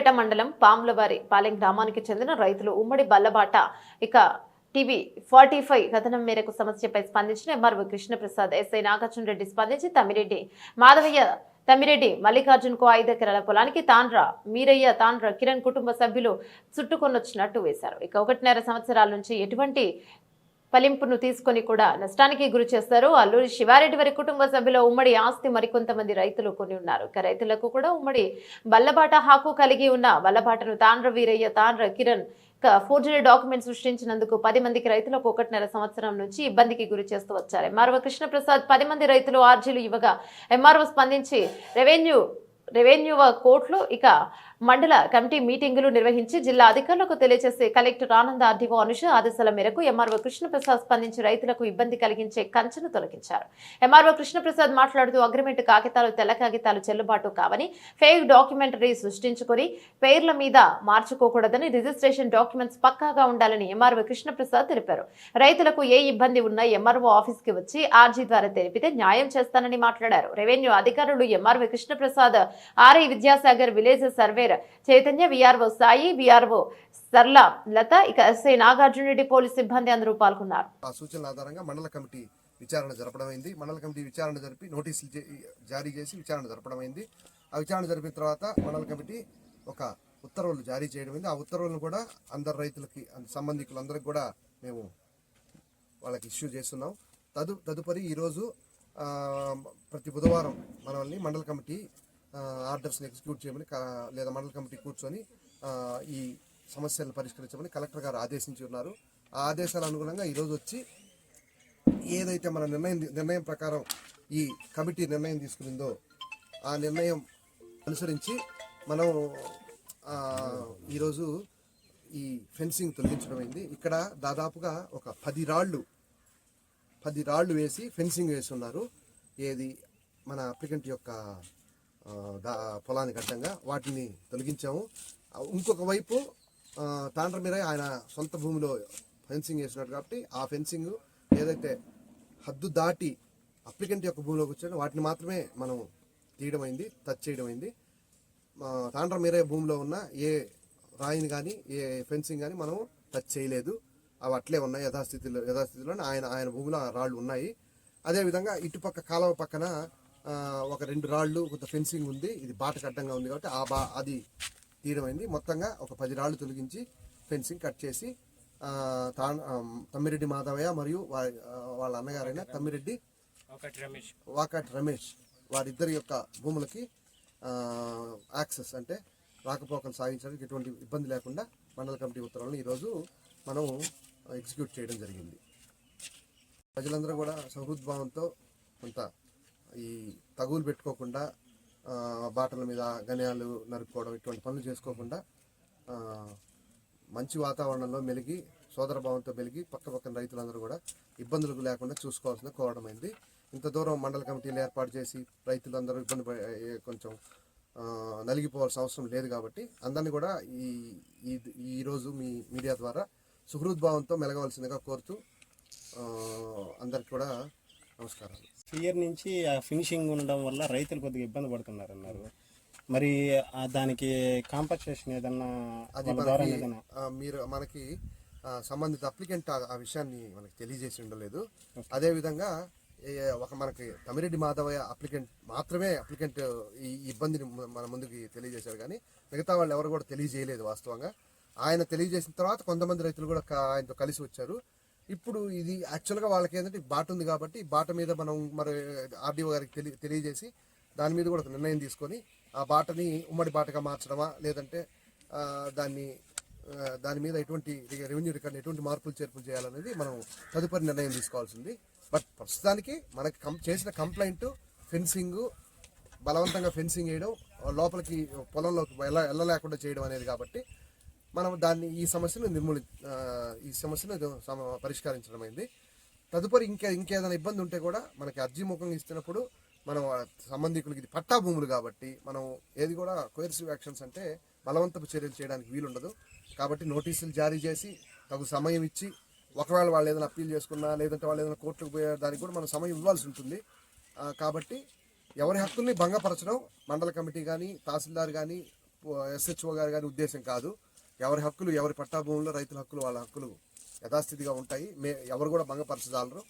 సూర్యాపేట మండలం పాములవారి పాలెం గ్రామానికి చెందిన రైతులు ఉమ్మడి బల్లబాట ఇక టీవీ 45 కథనం మేరకు సమస్యపై స్పందించిన ఎంఆర్ఓ కృష్ణప్రసాద్, ఎస్ఐ నాగార్జున రెడ్డి స్పందించి తమ్మిరెడ్డి మాధవయ్య, తమ్మిరెడ్డి మల్లికార్జున్ కు 5 ఎకరాల పొలానికి తాండ్ర మీరయ్య, తాండ్ర కిరణ్ కుటుంబ సభ్యులు చుట్టుకొనొచ్చినట్టు వేశారు. ఇక 1.5 సంవత్సరాల నుంచి ఎటువంటి ఫలింపును తీసుకొని కూడా నష్టానికి గురి చేస్తారు. అల్లూరి శివారెడ్డి వారి కుటుంబ సభ్యుల ఉమ్మడి ఆస్తి మరికొంతమంది రైతులు కొని ఉన్నారు. ఇక రైతులకు కూడా ఉమ్మడి బల్లబాట హక్కు కలిగి ఉన్న బల్లబాటను తాండ్ర వీరయ్య, తాండ్ర కిరణ్ ఫోర్జరీ డాక్యుమెంట్ సృష్టించినందుకు 10 మందికి రైతులకు 1.5 సంవత్సరం నుంచి ఇబ్బందికి గురి చేస్తూ వచ్చారు. ఎంఆర్ఓ కృష్ణప్రసాద్ 10 మంది రైతులు ఆర్జీలు ఇవ్వగా ఎంఆర్ఓ స్పందించి రెవెన్యూ కోర్టులో ఇక మండల కమిటీ మీటింగులు నిర్వహించి జిల్లా అధికారులకు తెలియజేసి కలెక్టర్ ఆనంద్, ఆర్డీఓ అనుష ఆదేశాల మేరకు ఎంఆర్ఓ కృష్ణప్రసాద్ స్పందించి రైతులకు ఇబ్బంది కలిగించే కంచెను తొలగించారు. ఎంఆర్ఓ కృష్ణప్రసాద్ మాట్లాడుతూ అగ్రిమెంట్ కాగితాలు, తెల్ల కాగితాలు చెల్లుబాటు కావని, ఫేక్ డాక్యుమెంటరీ సృష్టించుకొని పేర్ల మీద మార్చుకోకూడదని, రిజిస్ట్రేషన్ డాక్యుమెంట్స్ పక్కాగా ఉండాలని ఎంఆర్ఓ కృష్ణప్రసాద్ తెలిపారు. రైతులకు ఏ ఇబ్బంది ఉన్నా ఎంఆర్ఓ ఆఫీస్ కి వచ్చి ఆర్జీ ద్వారా తెలిపితే న్యాయం చేస్తానని మాట్లాడారు. రెవెన్యూ అధికారులు MRO Krishnaprasad, RI Vidyasagar, village surveyor Chaitanya, VRO Sai, VRO Sarla Latha, ఇక ఎస్ఐ నాగార్జున రెడ్డి, పోలీస్ సిబ్బంది అందరూ పాల్గొన్నారు. ఆ సూచనల ఆధారంగా మండల కమిటీ విచారణ జరపడమైంది. మండల కమిటీ విచారణ జరిపి నోటీసులు జారీ చేసి విచారణ జరపడమైంది. ఆ విచారణ జరిపిన తర్వాత మండల కమిటీ ఒక ఉత్తర్వులు జారీ చేయడమైంది. ఆ ఉత్తర్వులను కూడా అందరు రైతులకి, సంబంధికులందరికీ కూడా మేము వాళ్ళకి ఇష్యూ చేస్తున్నాం. తదుపరి ఈరోజు ప్రతి బుధవారం మనల్ని మండల కమిటీ ఆర్డర్స్ని ఎగ్జిక్యూట్ చేయమని లేదా మండల కమిటీ కూర్చొని ఈ సమస్యలను పరిష్కరించమని కలెక్టర్ గారు ఆదేశించి ఉన్నారు. ఆ ఆదేశాల అనుగుణంగా ఈరోజు వచ్చి ఏదైతే మన నిర్ణయం ప్రకారం ఈ కమిటీ నిర్ణయం తీసుకునిందో ఆ నిర్ణయం అనుసరించి మనం ఈరోజు ఈ ఫెన్సింగ్ తొలగించడమైంది. ఇక్కడ దాదాపుగా ఒక 10 రాళ్ళు వేసి ఫెన్సింగ్ వేసి ఉన్నారు. ఏది మన అప్లికెంట్ యొక్క పొలానికి అడ్డంగా వాటిని తొలగించాము. ఇంకొక వైపు తాండ్ర మీద ఆయన సొంత భూమిలో ఫెన్సింగ్ వేసినట్టు కాబట్టి ఆ ఫెన్సింగ్ ఏదైతే హద్దు దాటి అప్లికెంట్ యొక్క భూమిలోకి వచ్చాడో వాటిని మాత్రమే మనం తీయడమైంది, టచ్ చేయడమైంది. తాండ్ర మీరే భూమిలో ఉన్న ఏ రాయిని కానీ ఏ ఫెన్సింగ్ కానీ మనం టచ్ చేయలేదు. అవి అట్లే ఉన్నాయి యథాస్థితిలో ఆయన భూమిలో ఆ రాళ్ళు ఉన్నాయి. అదేవిధంగా ఇటుపక్క కాలువ పక్కన ఒక 2 రాళ్ళు కొంత ఫెన్సింగ్ ఉంది. ఇది బాటకు అడ్డంగా ఉంది కాబట్టి అది తీయడమైంది. మొత్తంగా ఒక 10 రాళ్ళు తొలగించి ఫెన్సింగ్ కట్ చేసి తమ్మిరెడ్డి మాధవయ్య మరియు వాళ్ళ అన్నగారైన తమ్మిరెడ్డి వాకటి రమేష్ వారిద్దరి యొక్క భూములకి యాక్సెస్ అంటే రాకపోకలు సాగించడానికి ఎటువంటి ఇబ్బంది లేకుండా మండల కమిటీ ఉత్తర్వులను ఈరోజు మనం ఎగ్జిక్యూట్ చేయడం జరిగింది. ప్రజలందరూ కూడా సహృద్భావంతో కొంత ఈ తగులు పెట్టుకోకుండా బాటల మీద గణ్యాలు నరుక్కోవడం ఇటువంటి పనులు చేసుకోకుండా మంచి వాతావరణంలో మెలిగి సోదరభావంతో మెలిగి పక్కన రైతులందరూ కూడా ఇబ్బందులు లేకుండా చూసుకోవాల్సిన కోరడమైంది. ఇంత దూరం మండల కమిటీలు ఏర్పాటు చేసి రైతులందరూ కొంచెం నలిగిపోవాల్సిన అవసరం లేదు కాబట్టి అందరినీ కూడా ఈరోజు మీ మీడియా ద్వారా సుహృద్భావంతో మెలగవలసిందిగా కోరుతూ అందరికి కూడా నమస్కారాలు. ఇయర్ నుంచి ఆ ఫినిషింగ్ ఉండడం వల్ల రైతులు కొద్దిగా ఇబ్బంది పడుతున్నారు అన్నారు. మరి దానికి కాంపన్సేషన్ ఏదన్నా మీరు మనకి సంబంధిత అప్లికెంట్ ఆ విషయాన్ని మనకి తెలియజేసి ఉండలేదు. అదేవిధంగా మనకి తమ్మిరెడ్డి మాధవయ్య అప్లికెంట్ ఈ ఇబ్బందిని మన ముందుకి తెలియజేశారు, కానీ మిగతా వాళ్ళు ఎవరు కూడా తెలియజేయలేదు. వాస్తవంగా ఆయన తెలియజేసిన తర్వాత కొంతమంది రైతులు కూడా ఆయనతో కలిసి వచ్చారు. ఇప్పుడు ఇది యాక్చువల్గా వాళ్ళకి ఏంటంటే బాట ఉంది కాబట్టి బాట మీద మనం మరి ఆర్డీఓ గారికి తెలియజేసి దాని మీద కూడా ఒక నిర్ణయం తీసుకొని ఆ బాటని ఉమ్మడి బాటగా మార్చడమా లేదంటే దాని మీద ఎటువంటి రెవెన్యూ రికార్డు ఎటువంటి మార్పులు చేర్పులు చేయాలనేది మనం తదుపరి నిర్ణయం తీసుకోవాల్సింది. బట్ ప్రస్తుతానికి మనకి చేసిన కంప్లైంట్ ఫెన్సింగ్ బలవంతంగా ఫెన్సింగ్ వేయడం, లోపలికి పొలంలోకి వెళ్ళలేకుండా చేయడం అనేది కాబట్టి మనం ఈ సమస్యను పరిష్కరించడమైంది. తదుపరి ఇంకేదైనా ఇబ్బంది ఉంటే కూడా మనకి అర్జీ ముఖంగా ఇస్తున్నప్పుడు మనం సంబంధికులకి ఇది పట్టా భూములు కాబట్టి మనం ఏది కూడా కోయర్సివ్ యాక్షన్స్ అంటే బలవంతపు చర్యలు చేయడానికి వీలుండదు. కాబట్టి నోటీసులు జారీ చేసి తగు సమయం ఇచ్చి ఒకవేళ వాళ్ళు ఏదైనా అప్పీల్ చేసుకున్నా లేదంటే వాళ్ళు ఏదైనా కోర్టుకు పోయే దానికి కూడా మనం సమయం ఇవ్వాల్సి ఉంటుంది. కాబట్టి ఎవరి హక్కుల్ని భంగపరచడం మండల కమిటీ కానీ తహసీల్దార్ కానీ ఎస్హెచ్ఓ గారు కానీ ఉద్దేశం కాదు. ఎవరి హక్కులు, ఎవరి పట్టా భూముల్లో రైతుల హక్కులు వాళ్ళ హక్కులు యథాస్థితిగా ఉంటాయి. ఎవరు కూడా భంగపరచజాలరు.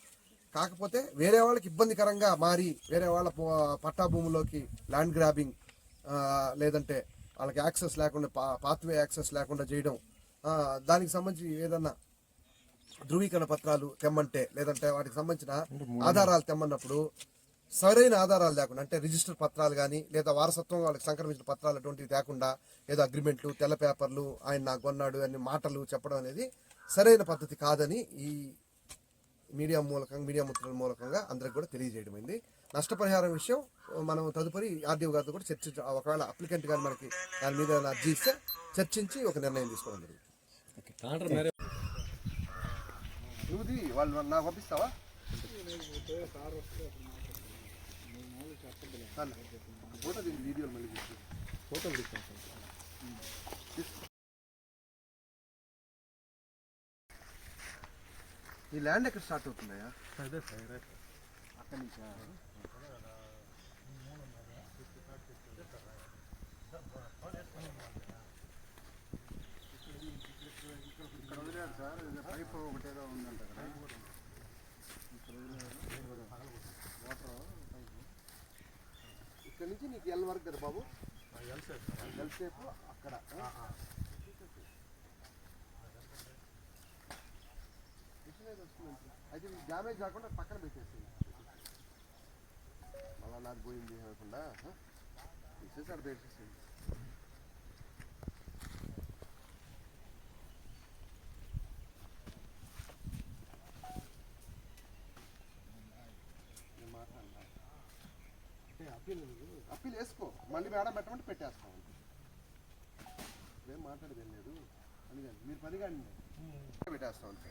కాకపోతే వేరే వాళ్ళకి ఇబ్బందికరంగా మారి వేరే వాళ్ళ పట్టా భూముల్లోకి ల్యాండ్ గ్రాబింగ్, లేదంటే వాళ్ళకి యాక్సెస్ లేకుండా, పాత్వే యాక్సెస్ లేకుండా చేయడం, దానికి సంబంధించి ఏదన్నా ధృవీకరణ పత్రాలు తెమ్మంటే, లేదంటే వాటికి సంబంధించిన ఆధారాలు తెమ్మన్నప్పుడు సరైన ఆధారాలు లేకుండా, అంటే రిజిస్టర్ పత్రాలు కానీ లేదా వారసత్వం వాళ్ళకి సంక్రమించిన పత్రాలు అటువంటివి లేకుండా ఏదో అగ్రిమెంట్లు, తెల్ల పేపర్లు, ఆయన నాకు కొన్నాడు అనే మాటలు చెప్పడం అనేది సరైన పద్ధతి కాదని ఈ మీడియా మిత్రుల మూలకంగా అందరికి కూడా తెలియజేయడమైంది. నష్టపరిహారం విషయం మనం తదుపరి ఆర్డీఓ గారితో కూడా చర్చించ, ఒకవేళ అప్లికెంట్ గారు మనకి దాని మీద అర్జీ ఇస్తే చర్చించి ఒక నిర్ణయం తీసుకోవడం జరుగుతుంది. నువ్వుది వాళ్ళు నాకు పంపిస్తావా? ఫోటో దీని వీడియోలు మళ్ళీ ఫోటో ఈ ల్యాండ్ ఎక్కడ స్టార్ట్ అవుతుందయ్యా? అక్కడి నుంచి ఇక్కడ వదిలేరు సార్. పైప్ ఒకటేదో ఉందంట కదా, వాటర్ ఇక్కడ నుంచి నీకు ఎల్ వరకు కదా బాబు? ఎల్ షేప్ అక్కడ. అయితే డ్యామేజ్ కాకుండా పక్కన పెట్టేసి మళ్ళా నాకు పోయింది కాకుండా తీసేసి అక్కడ పెట్టేసి. అప్పీల్ వేసుకో, మళ్ళీ మేడం పెట్టమంటే పెట్టేస్తాం. ఏం మాట్లాడేది లేదు అని కానీ మీరు పని కానీ పెట్టేస్తాం అంతే.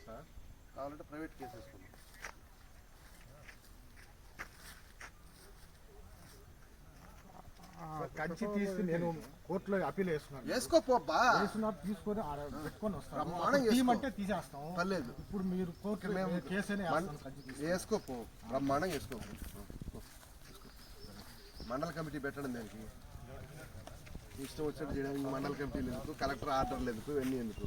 సార్ కావాలంటే ప్రైవేట్ కేసు వేసుకున్నాం. కంచి తీసి నేను కోర్టులో అప్పీల్ వేసుకున్నాను. వేసుకోపోబ్బా, తీసుకొని పెట్టుకొని వస్తాను. అంటే తీసేస్తాం. పర్లేదు. ఇప్పుడు మీరు కోర్టు కేసు వేసుకోపో, బ్రహ్మాండంగా వేసుకోపో. మండల కమిటీ పెట్టడం దానికి ఇష్టం వచ్చినట్టు చేయడానికి మండల కమిటీలు ఎందుకు, కలెక్టర్ ఆర్డర్లు ఎందుకు, ఇవన్నీ ఎందుకు?